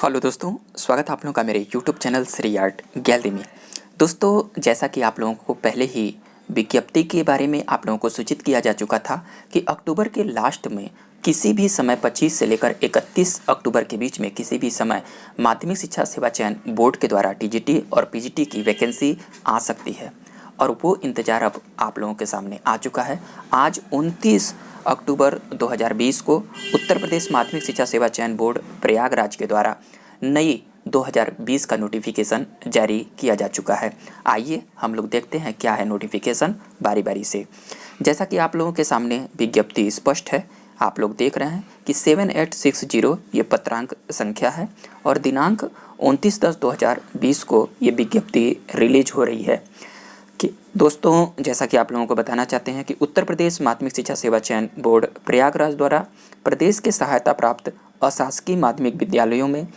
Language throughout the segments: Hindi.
हेलो दोस्तों, स्वागत है आप लोगों का मेरे YouTube channel Shri art gallery में। दोस्तों, जैसा कि आप लोगों को पहले ही विज्ञप्ति के बारे में आप लोगों को सूचित किया जा चुका था कि अक्टूबर के लास्ट में किसी भी समय 25 से लेकर 31 अक्टूबर के बीच में किसी भी समय माध्यमिक शिक्षा सेवा चयन बोर्ड के द्वारा टीजीटी और पीजीटी की वैकेंसी आ सकती है और वो इंतज़ार अब आप लोगों के सामने आ चुका है। आज 29 अक्टूबर 2020 को उत्तर प्रदेश माध्यमिक शिक्षा सेवा चयन बोर्ड प्रयागराज के द्वारा नई 2020 का नोटिफिकेशन जारी किया जा चुका है। आइए हम लोग देखते हैं क्या है नोटिफिकेशन बारी बारी से। जैसा कि आप लोगों के सामने विज्ञप्ति स्पष्ट है, आप लोग देख रहे हैं कि 7860 ये पत्रांक संख्या है और दिनांक 29/10/2020 को ये विज्ञप्ति रिलीज हो रही है। कि दोस्तों, जैसा कि आप लोगों को बताना चाहते हैं कि उत्तर प्रदेश माध्यमिक शिक्षा सेवा चयन बोर्ड प्रयागराज द्वारा प्रदेश के सहायता प्राप्त अशासकीय माध्यमिक विद्यालयों में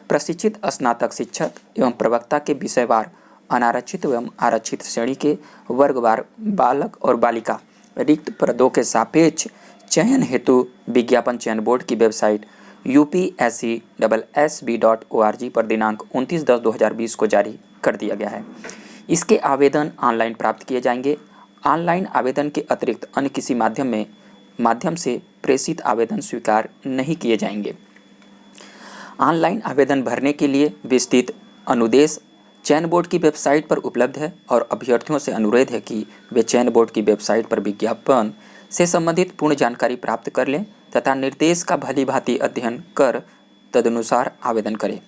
प्रशिक्षित स्नातक शिक्षक एवं प्रवक्ता के विषयवार अनारक्षित एवं आरक्षित श्रेणी के वर्गवार बालक और बालिका रिक्त पदों के सापेक्ष चयन हेतु विज्ञापन चयन बोर्ड की वेबसाइट upscsb.org पर दिनांक 29/10/2020 को जारी कर दिया गया है। इसके आवेदन ऑनलाइन प्राप्त किए जाएंगे। ऑनलाइन आवेदन के अतिरिक्त अन्य किसी माध्यम से प्रेषित आवेदन स्वीकार नहीं किए जाएंगे। ऑनलाइन आवेदन भरने के लिए विस्तृत अनुदेश चयन बोर्ड की वेबसाइट पर उपलब्ध है और अभ्यर्थियों से अनुरोध है कि वे चयन बोर्ड की वेबसाइट पर विज्ञापन से संबंधित पूर्ण जानकारी प्राप्त कर लें तथा निर्देश का भलीभांति अध्ययन कर तदनुसार आवेदन करें।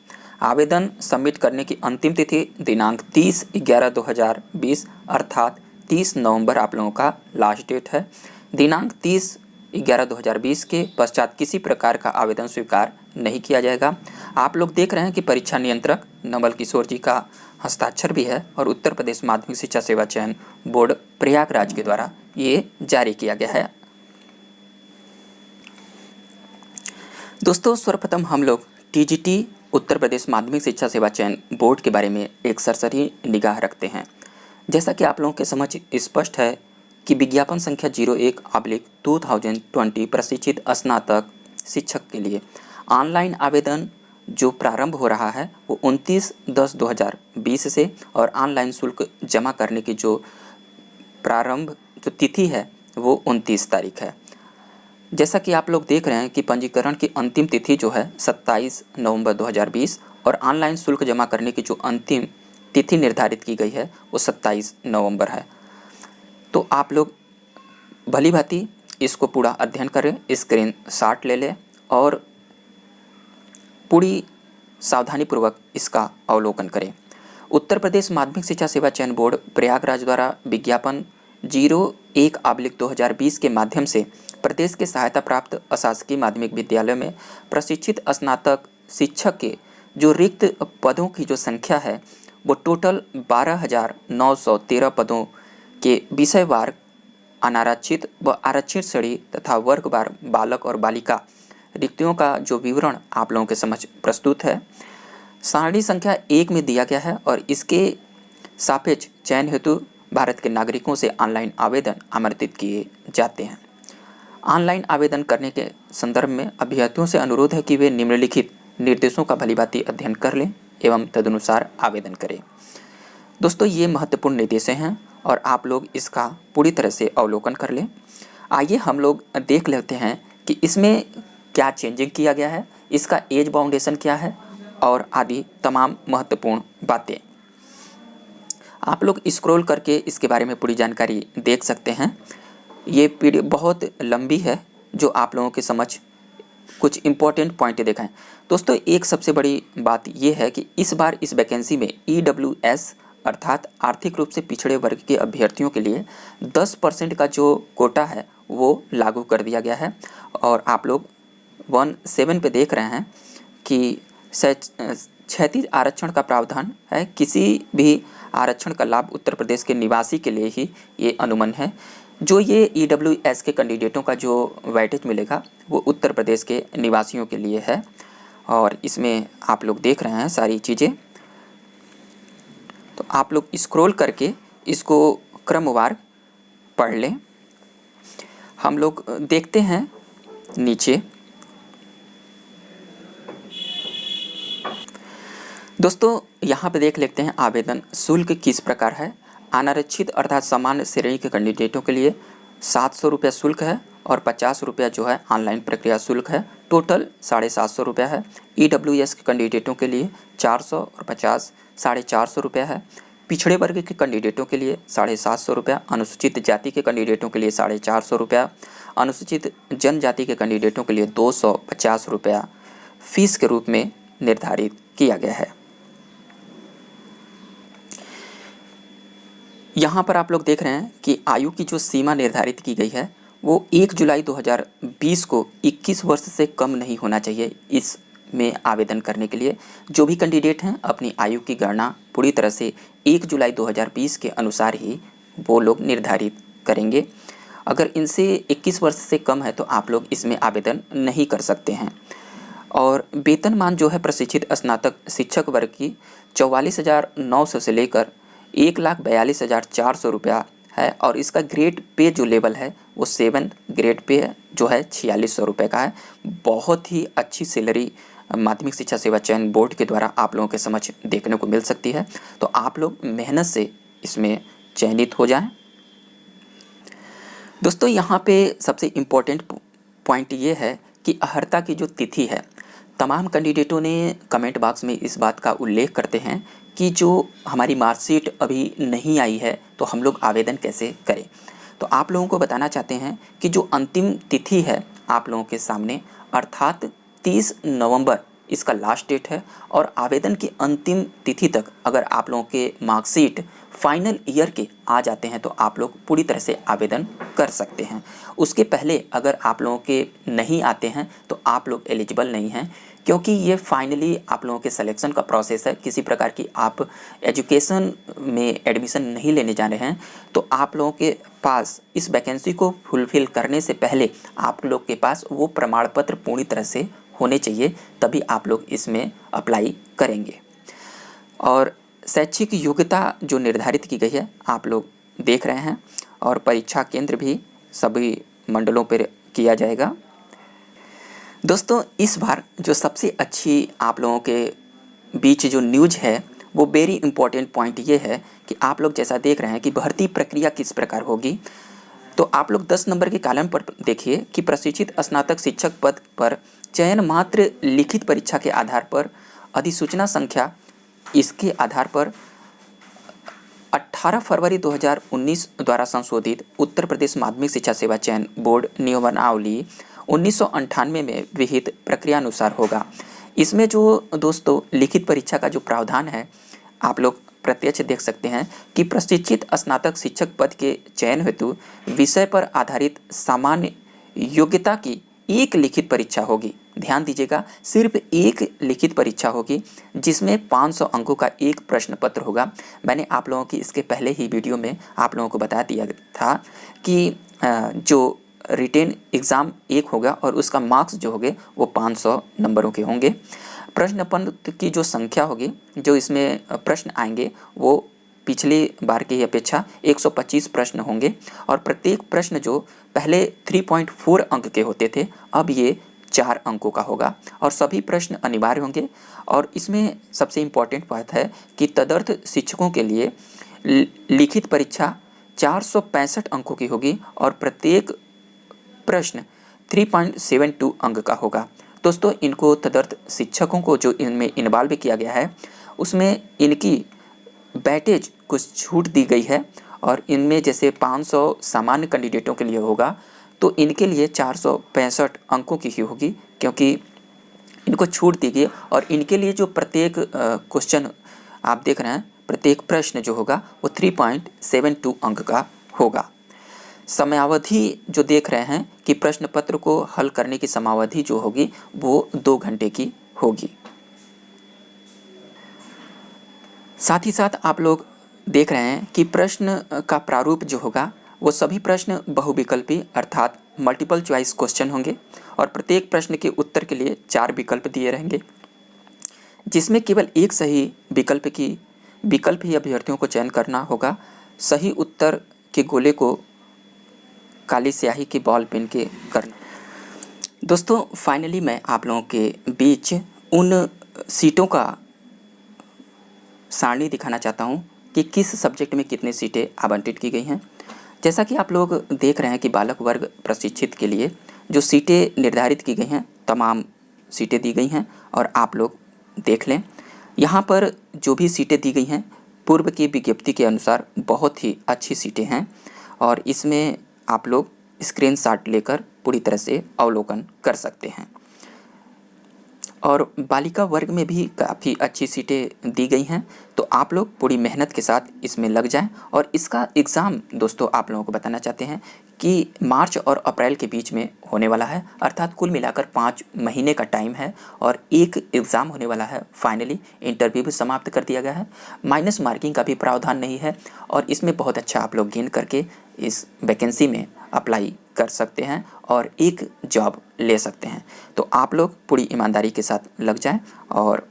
आवेदन सबमिट करने की अंतिम तिथि दिनांक 30/11/2020 अर्थात 30 नवंबर आप लोगों का लास्ट डेट है। दिनांक 30/11/2020 के पश्चात किसी प्रकार का आवेदन स्वीकार नहीं किया जाएगा। आप लोग देख रहे हैं कि परीक्षा नियंत्रक नवल किशोर जी का हस्ताक्षर भी है और उत्तर प्रदेश माध्यमिक शिक्षा सेवा चयन बोर्ड प्रयागराज के द्वारा ये जारी किया गया है। दोस्तों, सर्वप्रथम हम लोग टीजीटी उत्तर प्रदेश माध्यमिक शिक्षा सेवा चयन बोर्ड के बारे में एक सरसरी निगाह रखते हैं। जैसा कि आप लोगों के समझ स्पष्ट है कि विज्ञापन संख्या 01/2020 प्रशिक्षित स्नातक शिक्षक के लिए ऑनलाइन आवेदन जो प्रारंभ हो रहा है वो 29/10/2020 से और ऑनलाइन शुल्क जमा करने की जो तिथि है वो 29 तारीख है। जैसा कि आप लोग देख रहे हैं कि पंजीकरण की अंतिम तिथि जो है 27 नवंबर 2020 और ऑनलाइन शुल्क जमा करने की जो अंतिम तिथि निर्धारित की गई है वो 27 नवंबर है। तो आप लोग भली भांति इसको पूरा अध्ययन करें, स्क्रीनशॉट ले लें और पूरी सावधानीपूर्वक इसका अवलोकन करें। उत्तर प्रदेश माध्यमिक शिक्षा सेवा चयन बोर्ड प्रयागराज द्वारा विज्ञापन 01/2020 के माध्यम से प्रदेश के सहायता प्राप्त अशासकीय माध्यमिक विद्यालयों में प्रशिक्षित स्नातक शिक्षक के जो रिक्त पदों की जो संख्या है वो टोटल 12,913 पदों के विषयवार अनारक्षित व आरक्षित श्रेणी तथा वर्गवार बालक और बालिका रिक्तियों का जो विवरण आप लोगों के समक्ष प्रस्तुत है सारणी संख्या 1 में दिया गया है और इसके सापेक्ष चयन हेतु भारत के नागरिकों से ऑनलाइन आवेदन आमंत्रित किए जाते हैं। ऑनलाइन आवेदन करने के संदर्भ में अभ्यर्थियों से अनुरोध है कि वे निम्नलिखित निर्देशों का भलीभांति अध्ययन कर लें एवं तदनुसार आवेदन करें। दोस्तों, ये महत्वपूर्ण निर्देश हैं और आप लोग इसका पूरी तरह से अवलोकन कर लें। आइए हम लोग देख लेते हैं कि इसमें क्या चेंजिंग किया गया है, इसका एज बाउंडेशन क्या है और आदि तमाम महत्वपूर्ण बातें। आप लोग स्क्रॉल करके इसके बारे में पूरी जानकारी देख सकते हैं। ये पीडीएफ बहुत लंबी है जो आप लोगों के समझ कुछ इम्पोर्टेंट पॉइंट दिखाएं। दोस्तों, एक सबसे बड़ी बात ये है कि इस बार इस वैकेंसी में EWS अर्थात आर्थिक रूप से पिछड़े वर्ग के अभ्यर्थियों के लिए 10% का जो कोटा है वो लागू कर दिया गया है और आप लोग 17 पे देख रहे हैं कि क्षैतिज आरक्षण का प्रावधान है। किसी भी आरक्षण का लाभ उत्तर प्रदेश के निवासी के लिए ही ये अनुमन है। जो ये EWS के कैंडिडेटों का जो वेटेज मिलेगा वो उत्तर प्रदेश के निवासियों के लिए है और इसमें आप लोग देख रहे हैं सारी चीज़ें। तो आप लोग स्क्रॉल करके इसको क्रमवार पढ़ लें। हम लोग देखते हैं नीचे दोस्तों यहाँ पे देख लेते हैं आवेदन शुल्क किस प्रकार है। अनारक्षित अर्थात सामान्य श्रेणी के कैंडिडेटों के लिए 700 रुपया शुल्क है और 50 रुपया जो है ऑनलाइन प्रक्रिया शुल्क है, टोटल 750 रुपया है। EWS के कैंडिडेटों के लिए 400 और 50 450 रुपया है। पिछड़े वर्ग के कैंडिडेटों के लिए 750 रुपया, अनुसूचित जाति के कैंडिडेटों के लिए 450 रुपया, अनुसूचित जनजाति के कैंडिडेटों के लिए 250 रुपया फीस के रूप में निर्धारित किया गया है। यहाँ पर आप लोग देख रहे हैं कि आयु की जो सीमा निर्धारित की गई है वो 1 जुलाई 2020 को 21 वर्ष से कम नहीं होना चाहिए। इसमें आवेदन करने के लिए जो भी कैंडिडेट हैं अपनी आयु की गणना पूरी तरह से 1 जुलाई 2020 के अनुसार ही वो लोग निर्धारित करेंगे। अगर इनसे 21 वर्ष से कम है तो आप लोग इसमें आवेदन नहीं कर सकते हैं। और वेतनमान जो है प्रशिक्षित स्नातक शिक्षक वर्ग की 44,900 से लेकर 1,42,400 रुपया है और इसका ग्रेड पे जो लेवल है वो 7 ग्रेड पे है जो है 4600 रुपये का है। बहुत ही अच्छी सैलरी माध्यमिक शिक्षा सेवा चयन बोर्ड के द्वारा आप लोगों के समक्ष देखने को मिल सकती है, तो आप लोग मेहनत से इसमें चयनित हो जाएं। दोस्तों यहाँ पे सबसे इम्पोर्टेंट पॉइंट ये है कि अर्हता की जो तिथि है, तमाम कैंडिडेटों ने कमेंट बॉक्स में इस बात का उल्लेख करते हैं कि जो हमारी मार्कशीट अभी नहीं आई है तो हम लोग आवेदन कैसे करें। तो आप लोगों को बताना चाहते हैं कि जो अंतिम तिथि है आप लोगों के सामने, अर्थात 30 नवंबर इसका लास्ट डेट है और आवेदन की अंतिम तिथि तक अगर आप लोगों के मार्कशीट फाइनल ईयर के आ जाते हैं तो आप लोग पूरी तरह से आवेदन कर सकते हैं। उसके पहले अगर आप लोगों के नहीं आते हैं तो आप लोग एलिजिबल नहीं हैं, क्योंकि ये फाइनली आप लोगों के सिलेक्शन का प्रोसेस है। किसी प्रकार की आप एजुकेशन में एडमिशन नहीं लेने जा रहे हैं तो आप लोगों के पास इस वैकेंसी को फुलफिल करने से पहले आप लोग के पास वो प्रमाण पत्र पूरी तरह से होने चाहिए, तभी आप लोग इसमें अप्लाई करेंगे। और शैक्षिक योग्यता जो निर्धारित की गई है आप लोग देख रहे हैं और परीक्षा केंद्र भी सभी मंडलों पर किया जाएगा। दोस्तों इस बार जो सबसे अच्छी आप लोगों के बीच जो न्यूज़ है वो वेरी इंपॉर्टेंट पॉइंट ये है कि आप लोग जैसा देख रहे हैं कि भर्ती प्रक्रिया किस प्रकार होगी। तो आप लोग 10 नंबर के कॉलम पर देखिए कि प्रशिक्षित स्नातक शिक्षक पद पर चयन मात्र लिखित परीक्षा के आधार पर, अधिसूचना संख्या इसके आधार पर 18 फरवरी 2019 द्वारा संशोधित उत्तर प्रदेश माध्यमिक शिक्षा सेवा चयन बोर्ड नियमावली 1998 में विहित प्रक्रिया अनुसार होगा। इसमें जो दोस्तों लिखित परीक्षा का जो प्रावधान है आप लोग प्रत्यक्ष देख सकते हैं कि प्रशिक्षित स्नातक शिक्षक पद के चयन हेतु विषय पर आधारित सामान्य योग्यता की एक लिखित परीक्षा होगी। ध्यान दीजिएगा, सिर्फ एक लिखित परीक्षा होगी जिसमें 500 अंकों का एक प्रश्न पत्र होगा। मैंने आप लोगों की इसके पहले ही वीडियो में आप लोगों को बता दिया था कि जो रिटेन एग्ज़ाम एक होगा और उसका मार्क्स जो होंगे वो 500 नंबरों के होंगे। प्रश्न पत्र की जो संख्या होगी, जो इसमें प्रश्न आएंगे वो पिछली बार की अपेक्षा 125 प्रश्न होंगे और प्रत्येक प्रश्न जो पहले 3.4 अंक के होते थे अब ये 4 अंकों का होगा और सभी प्रश्न अनिवार्य होंगे। और इसमें सबसे इम्पॉर्टेंट बात है कि तदर्थ शिक्षकों के लिए लिखित परीक्षा 465 अंकों की होगी और प्रत्येक प्रश्न 3.72 अंक का होगा। दोस्तों इनको तदर्थ शिक्षकों को जो इनमें इन्वॉल्व किया गया है उसमें इनकी बैटेज कुछ छूट दी गई है और इनमें जैसे 500 सामान्य कैंडिडेटों के लिए होगा तो इनके लिए 465 अंकों की ही होगी, क्योंकि इनको छूट दी गई और इनके लिए जो प्रत्येक क्वेश्चन आप देख रहे हैं, प्रत्येक प्रश्न जो होगा वो 3.72 अंक का होगा। समयावधि जो देख रहे हैं कि प्रश्न पत्र को हल करने की समयावधि जो होगी वो 2 घंटे की होगी। साथ ही साथ आप लोग देख रहे हैं कि प्रश्न का प्रारूप जो होगा वो सभी प्रश्न बहुविकल्पी अर्थात मल्टीपल चॉइस क्वेश्चन होंगे और प्रत्येक प्रश्न के उत्तर के लिए 4 विकल्प दिए रहेंगे, जिसमें केवल एक सही विकल्प ही अभ्यर्थियों को चयन करना होगा। सही उत्तर के गोले को काली स्याही की बॉल पेन के करना। दोस्तों फाइनली मैं आप लोगों के बीच उन सीटों का सारणी दिखाना चाहता हूँ कि किस सब्जेक्ट में कितनी सीटें आवंटित की गई हैं। जैसा कि आप लोग देख रहे हैं कि बालक वर्ग प्रशिक्षित के लिए जो सीटें निर्धारित की गई हैं, तमाम सीटें दी गई हैं और आप लोग देख लें। यहाँ पर जो भी सीटें दी गई हैं पूर्व की विज्ञप्ति के अनुसार बहुत ही अच्छी सीटें हैं और इसमें आप लोग स्क्रीनशॉट लेकर पूरी तरह से अवलोकन कर सकते हैं। और बालिका वर्ग में भी काफ़ी अच्छी सीटें दी गई हैं, तो आप लोग पूरी मेहनत के साथ इसमें लग जाएं। और इसका एग्ज़ाम दोस्तों आप लोगों को बताना चाहते हैं कि मार्च और अप्रैल के बीच में होने वाला है, अर्थात कुल मिलाकर 5 महीने का टाइम है और एक एग्ज़ाम होने वाला है। फाइनली इंटरव्यू भी समाप्त कर दिया गया है, माइनस मार्किंग का भी प्रावधान नहीं है और इसमें बहुत अच्छा आप लोग गेन करके इस वैकेंसी में अप्लाई कर सकते हैं और एक जॉब ले सकते हैं। तो आप लोग पूरी ईमानदारी के साथ लग जाएं और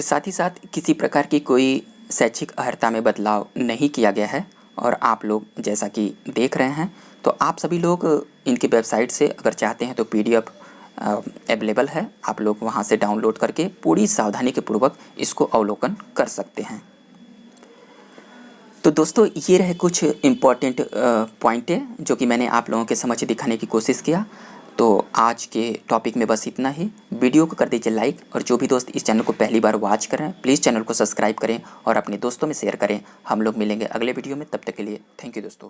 साथ ही साथ किसी प्रकार की कोई शैक्षिक अर्हता में बदलाव नहीं किया गया है। और आप लोग जैसा कि देख रहे हैं, तो आप सभी लोग इनकी वेबसाइट से अगर चाहते हैं तो PDF अवेलेबल है, आप लोग वहां से डाउनलोड करके पूरी सावधानी के पूर्वक इसको अवलोकन कर सकते हैं। तो दोस्तों ये रहे कुछ इम्पॉर्टेंट पॉइंटें जो कि मैंने आप लोगों के समझ दिखाने की कोशिश किया। तो आज के टॉपिक में बस इतना ही। वीडियो को कर दीजिए लाइक और जो भी दोस्त इस चैनल को पहली बार वॉच कर रहे हैं प्लीज़ चैनल को सब्सक्राइब करें और अपने दोस्तों में शेयर करें। हम लोग मिलेंगे अगले वीडियो में, तब तक के लिए थैंक यू दोस्तों।